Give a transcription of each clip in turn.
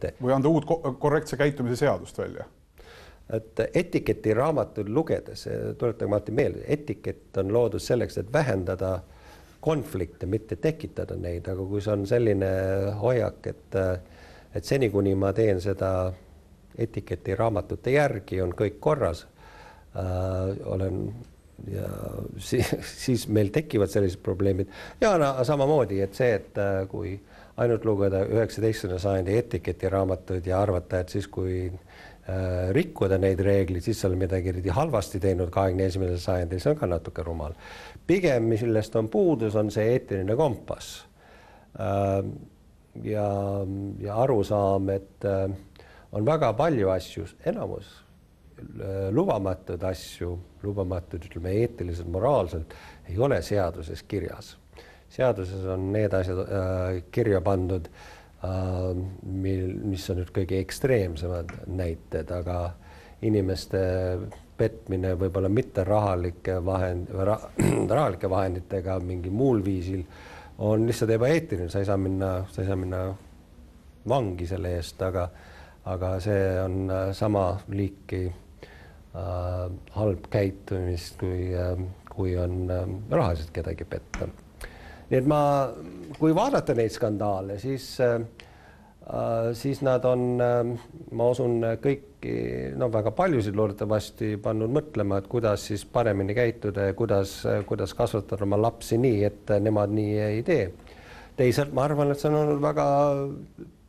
ette. Või anda uut korrektse käitumise seadust välja? Et etiketiraamatuid lugedes, tuletage alati meelde, etikett on loodud selleks, et vähendada konflikte, mitte tekitada neid, aga kui see on selline hoiak, et seni kuni ma teen seda etiketiraamatute järgi, on kõik korras, ja siis meil tekivad sellised probleemid. Ja samamoodi, et see, et kui ainult lugeda 19. sajandi etiketiraamatuid ja arvata, et siis kui rikkuda neid reeglid, siis on midagi halvasti teinud 21. sajandil, see on ka natuke rumal. Pigem, millest on puudus, on see eetiline kompass ja arusaam, et on väga palju asju, enamus lubamatud asju, lubamatud, ütleme, eetiliselt, moraalselt, ei ole seaduses kirjas. Seaduses on need asjad kirja pandud, mis on nüüd kõige ekstreemsemad näited, aga inimeste petmine võib-olla mitte rahalike vahenditega mingi muul viisil on lihtsalt ebaeetiline, sa ei saa minna vangi selle eest, aga see on sama liiki halb käitumist, kui on rahaliselt kedagi petta. Nii et kui vaadata neid skandaale, siis nad on, ma usun, kõiki, väga paljusid loodetavasti pannud mõtlema, et kuidas siis paremini käituda ja kuidas kasvatada oma lapsi nii, et nemad nii ei tee. Teisalt ma arvan, et see on olnud väga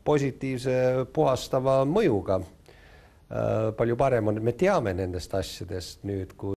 positiivse puhastava mõjuga. Palju parem on, et me teame nendest asjadest nüüd, kui